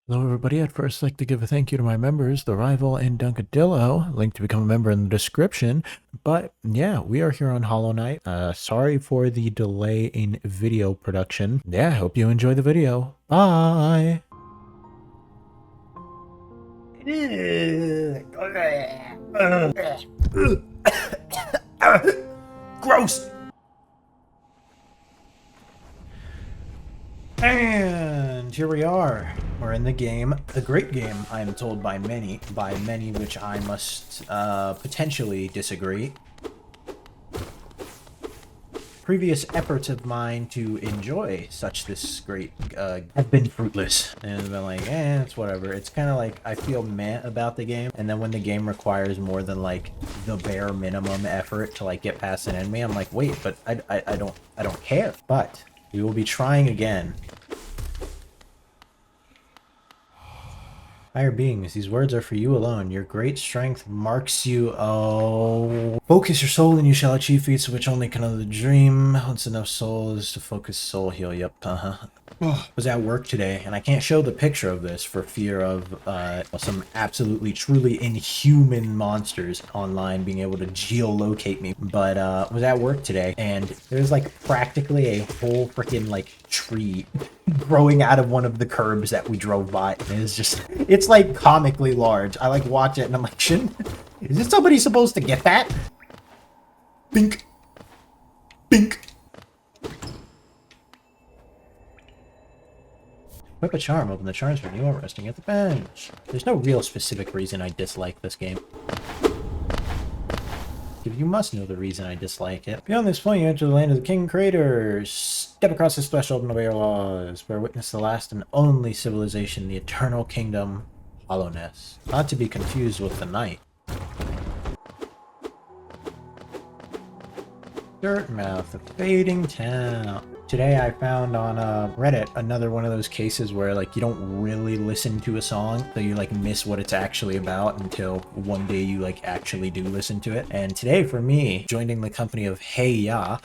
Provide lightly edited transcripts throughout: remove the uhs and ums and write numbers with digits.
Hello everybody, I'd first like to give a thank you to my members, TheRival and Dunkadillo, link to become a member in the description. But yeah, we are here on Hollow Knight. Sorry for the delay in video production. Yeah, hope you enjoy the video. Bye! Gross! And here we are. We're in the game. A great game, I am told by many which I must potentially disagree. Previous efforts of mine to enjoy this great have been fruitless. And I've been like, it's whatever. It's kind of like I feel meh about the game, and then when the game requires more than like the bare minimum effort to like get past an enemy, I'm like, wait, but I don't care. But we will be trying again. Higher beings, these words are for you alone. Your great strength marks you. Oh. Focus your soul and you shall achieve feats which only can only dream. Once enough soul is to focus soul heal. Yep, was at work today, and I can't show the picture of this for fear of some absolutely truly inhuman monsters online being able to geolocate me. But was at work today, and there's like practically a whole freaking like tree growing out of one of the curbs that we drove by. And it's like comically large. I like watch it and I'm like, is this somebody supposed to get that? Bink. Bink. Equip a charm. Open the charms when you are resting at the bench. There's no real specific reason I dislike this game. You must know the reason I dislike it. Beyond this point, you enter the land of the King Creators. Step across this threshold and obey your laws. Bear witness the last and only civilization, the eternal kingdom, Hollowness. Not to be confused with the night. Dirtmouth, the fading town. Today I found on Reddit another one of those cases where like you don't really listen to a song, so you like miss what it's actually about until one day you like actually do listen to it. And today for me, joining the company of Hey Ya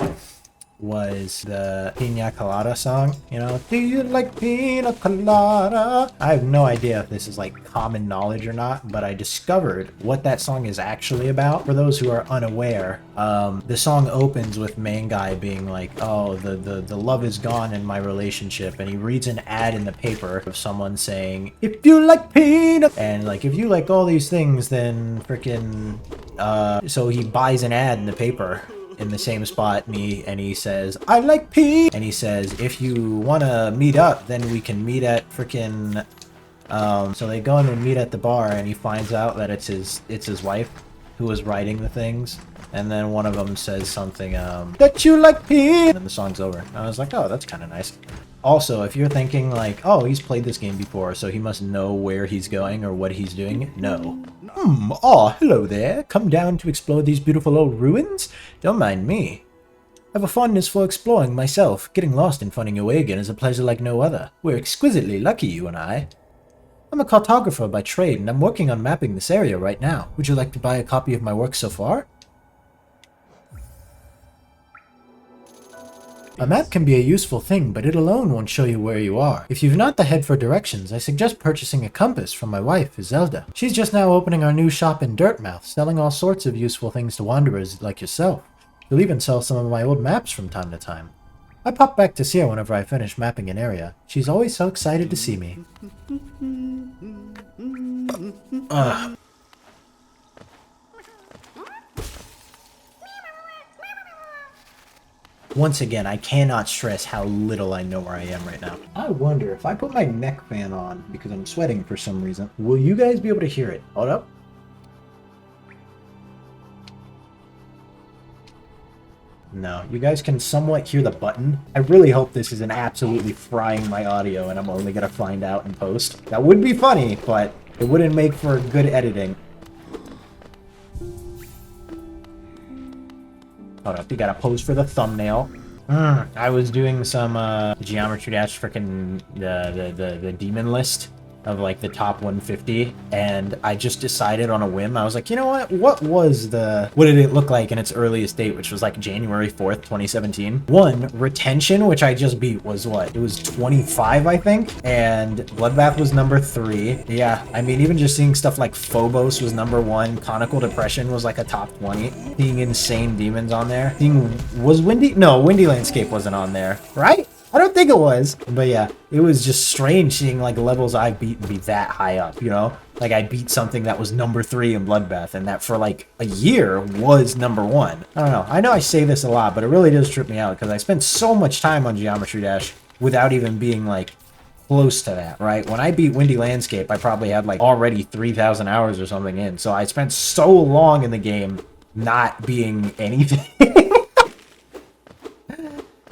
was the Pina Colada song. You know, do you like Pina Colada? I have no idea if this is like common knowledge or not, but I discovered what that song is actually about. For those who are unaware, the song opens with main guy being like, oh, the love is gone in my relationship, and he reads an ad in the paper of someone saying, if you like pina, and like, if you like all these things, then freaking, so he buys an ad in the paper in the same spot, and he says, I like pee, and he says, if you want to meet up, then we can meet at freaking, so they go in and meet at the bar, and he finds out that it's his wife who was writing the things, and then one of them says something, that you like pee, and then the song's over. And I was like, oh, that's kind of nice. Also, if you're thinking like, oh, he's played this game before, so he must know where he's going or what he's doing, no. Hello there. Come down to explore these beautiful old ruins? Don't mind me. I have a fondness for exploring myself. Getting lost and finding your way again is a pleasure like no other. We're exquisitely lucky, you and I. I'm a cartographer by trade, and I'm working on mapping this area right now. Would you like to buy a copy of my work so far? A map can be a useful thing, but it alone won't show you where you are. If you've not the head for directions, I suggest purchasing a compass from my wife, Zelda. She's just now opening our new shop in Dirtmouth, selling all sorts of useful things to wanderers like yourself. She'll even sell some of my old maps from time to time. I pop back to see her whenever I finish mapping an area. She's always so excited to see me. Ugh. Once again, I cannot stress how little I know where I am right now. I wonder if I put my neck fan on, because I'm sweating for some reason, will you guys be able to hear it? Hold up. No, you guys can somewhat hear the button. I really hope this isn't absolutely frying my audio and I'm only gonna find out in post. That would be funny, but it wouldn't make for good editing. Hold up, you gotta pose for the thumbnail. I was doing some Geometry Dash frickin' the demon list of like the top 150, and I just decided on a whim. I was like, you know what what did it look like in its earliest date, which was like January 4th, 2017. One, retention, which I just beat, was what? It was 25, I think, and Bloodbath was number 3. Yeah, I mean, even just seeing stuff like Phobos was number 1, Conical Depression was like a top 20, seeing Insane Demons on there. Was Windy? No, Windy Landscape wasn't on there, right? I don't think it was, but yeah, it was just strange seeing like levels I beat be that high up, you know? Like I beat something that was number 3 in Bloodbath, and that for like a year was number 1. I don't know. I know I say this a lot, but it really does trip me out because I spent so much time on Geometry Dash without even being like close to that, right? When I beat Windy Landscape, I probably had like already 3,000 hours or something in, so I spent so long in the game not being anything.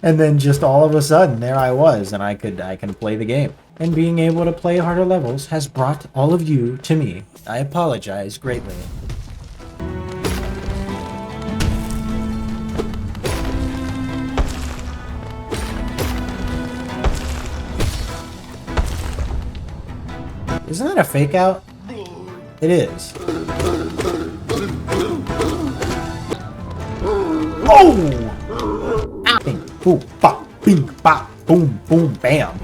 And then just all of a sudden, there I was, and I can play the game. And being able to play harder levels has brought all of you to me. I apologize greatly. Isn't that a fake out? It is. Oh! Bing, boom, bop, bing, bop, boom, boom, bam.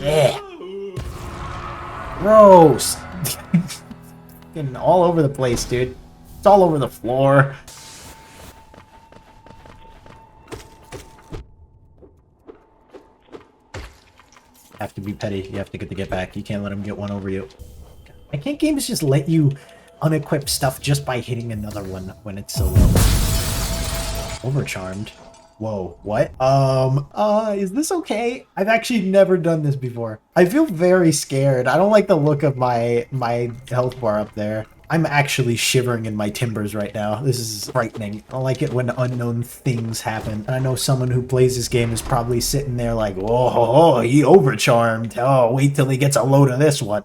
Yeah. Gross. Getting all over the place, dude. It's all over the floor. Have to be petty. You have to get back. You can't let him get one over you. Why can't games just let you unequip stuff just by hitting another one when it's so low? Overcharmed. Whoa, what? Is this okay? I've actually never done this before. I feel very scared. I don't like the look of my health bar up there. I'm actually shivering in my timbers right now. This is frightening. I don't like it when unknown things happen. And I know someone who plays this game is probably sitting there like, oh, he overcharmed. Oh, wait till he gets a load of this one.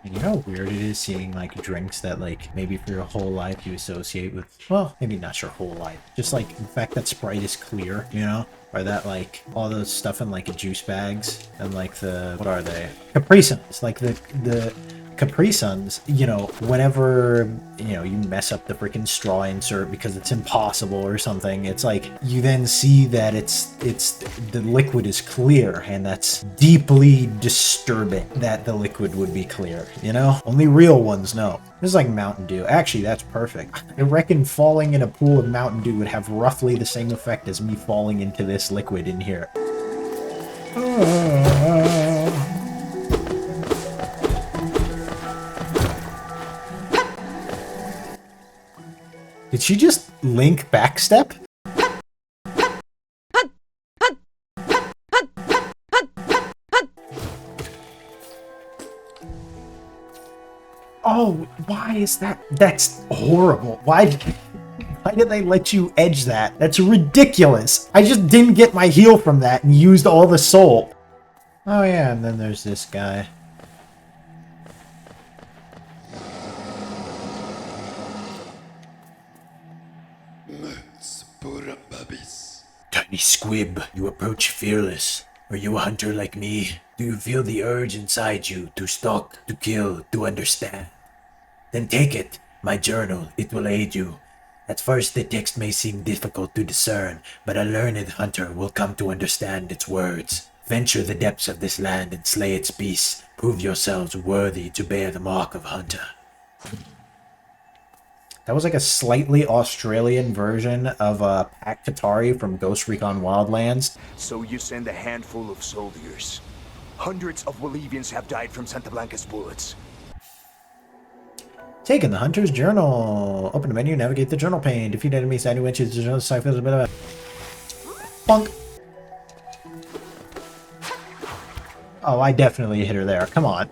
And you know how weird it is seeing like drinks that like maybe for your whole life you associate with, well, maybe not your whole life. Just like the fact that Sprite is clear, you know? Or that like all the stuff in like juice bags and like the, what are they? Capri Suns, like the Capri Suns, you know, whenever, you know, you mess up the freaking straw insert because it's impossible or something, it's like you then see that it's the liquid is clear, and that's deeply disturbing that the liquid would be clear, you know? Only real ones know. This is like Mountain Dew. Actually, that's perfect. I reckon falling in a pool of Mountain Dew would have roughly the same effect as me falling into this liquid in here. Did she just Link backstep? Oh, why is that? That's horrible. Why did they let you edge that? That's ridiculous. I just didn't get my heal from that and used all the soul. Oh yeah, and then there's this guy. Tiny squib, you approach fearless. Are you a hunter like me? Do you feel the urge inside you to stalk, to kill, to understand? Then take it, my journal, it will aid you. At first the text may seem difficult to discern, but a learned hunter will come to understand its words. Venture the depths of this land and slay its beasts. Prove yourselves worthy to bear the mark of hunter. That was like a slightly Australian version of Pac Katari from Ghost Recon Wildlands. So you send a handful of soldiers. Hundreds of Bolivians have died from Santa Blanca's bullets. Taking the Hunter's Journal. Open the menu, navigate the journal pane. Defeat enemies, any witches, the journal ciphers a bit of a... Bonk. Oh, I definitely hit her there. Come on.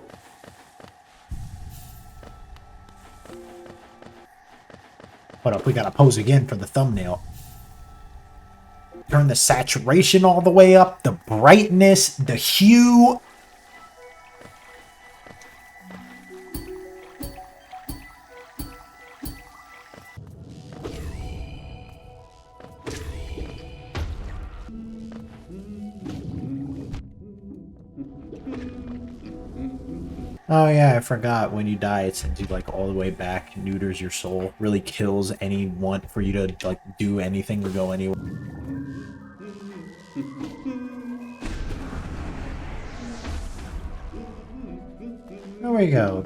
Hold up, we gotta pose again for the thumbnail. Turn the saturation all the way up, the brightness, the hue. Oh yeah, I forgot, when you die it sends you like all the way back, neuters your soul, really kills any want for you to like do anything or go anywhere. There we go.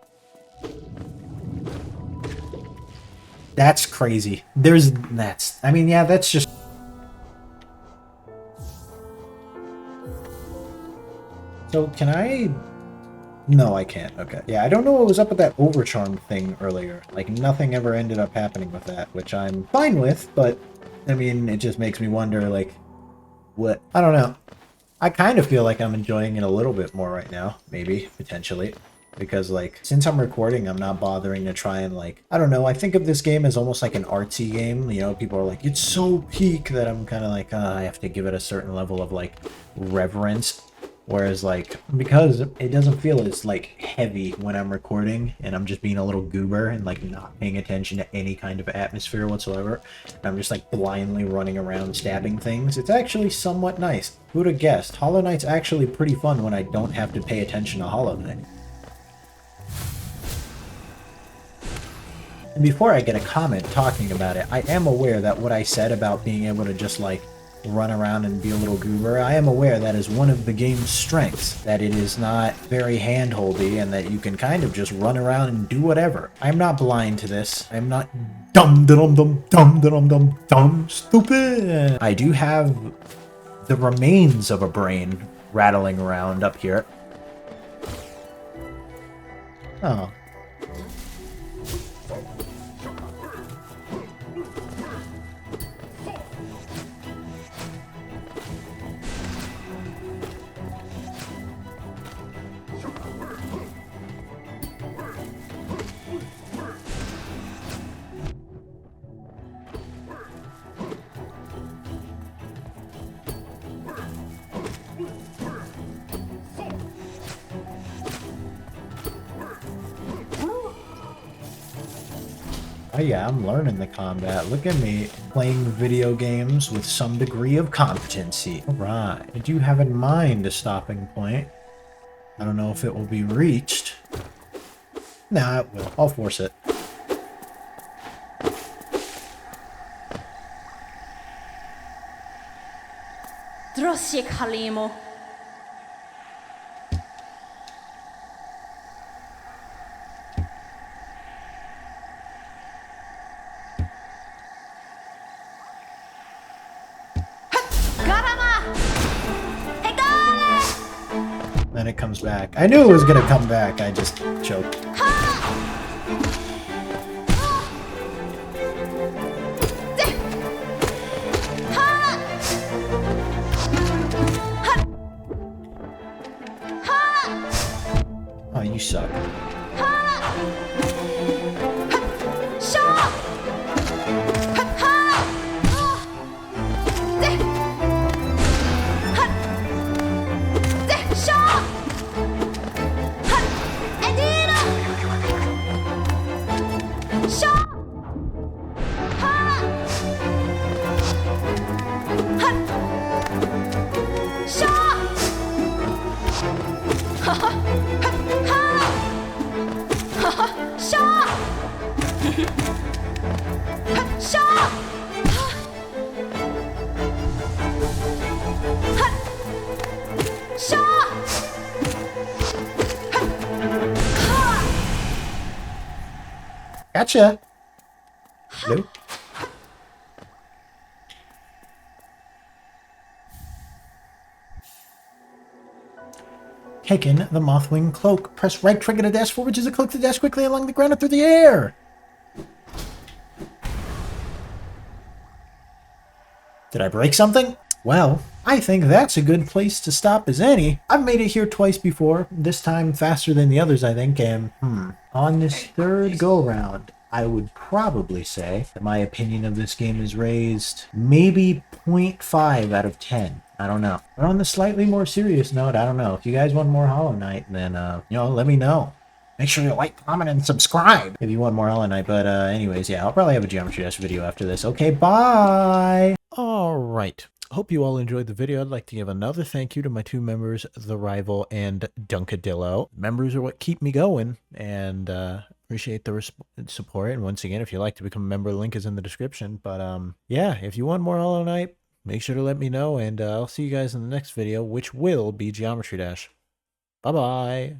That's crazy. I mean, yeah, that's just... So, can I... No, I can't. Okay. Yeah, I don't know what was up with that overcharm thing earlier. Like, nothing ever ended up happening with that, which I'm fine with, but, I mean, it just makes me wonder, like, what... I don't know. I kind of feel like I'm enjoying it a little bit more right now, maybe, potentially. Because, like, since I'm recording, I'm not bothering to try and, like... I don't know, I think of this game as almost like an artsy game. You know, people are like, it's so peak, that I'm kind of like, I have to give it a certain level of, like, reverence. Whereas, like, because it doesn't feel as, like, heavy when I'm recording, and I'm just being a little goober and, like, not paying attention to any kind of atmosphere whatsoever. I'm just, like, blindly running around stabbing things. It's actually somewhat nice. Who'd have guessed? Hollow Knight's actually pretty fun when I don't have to pay attention to Hollow Knight. And before I get a comment talking about it, I am aware that what I said about being able to just, like, run around and be a little goober, I am aware that is one of the game's strengths, that it is not very handholdy and that you can kind of just run around and do whatever. I'm not blind to this. I'm not dumb stupid. I do have the remains of a brain rattling around up here. Oh. Oh yeah, I'm learning the combat. Look at me, playing video games with some degree of competency. Alright, I do have in mind a stopping point. I don't know if it will be reached. Nah, it will. I'll force it. Drosik Halimo. Then it comes back. I knew it was gonna come back, I just choked. Oh, you suck. Gotcha. Hello? Taken the Mothwing Cloak. Press right trigger to dash forward as it cloaks to dash quickly along the ground and through the air. Did I break something? Well, I think that's a good place to stop as any. I've made it here twice before, this time faster than the others, I think, and on this third go-round, I would probably say that my opinion of this game is raised maybe 0.5 out of 10. I don't know. But on the slightly more serious note, I don't know. If you guys want more Hollow Knight, then, let me know. Make sure you like, comment, and subscribe if you want more Hollow Knight. But anyways, yeah, I'll probably have a Geometry Dash video after this. Okay, bye! Alright. Hope you all enjoyed the video. I'd like to give another thank you to my two members, TheRival and Dunkadillo. Members are what keep me going, and appreciate the support. And once again, if you'd like to become a member, the link is in the description. But yeah, if you want more Hollow Knight, make sure to let me know, and I'll see you guys in the next video, which will be Geometry Dash. Bye-bye!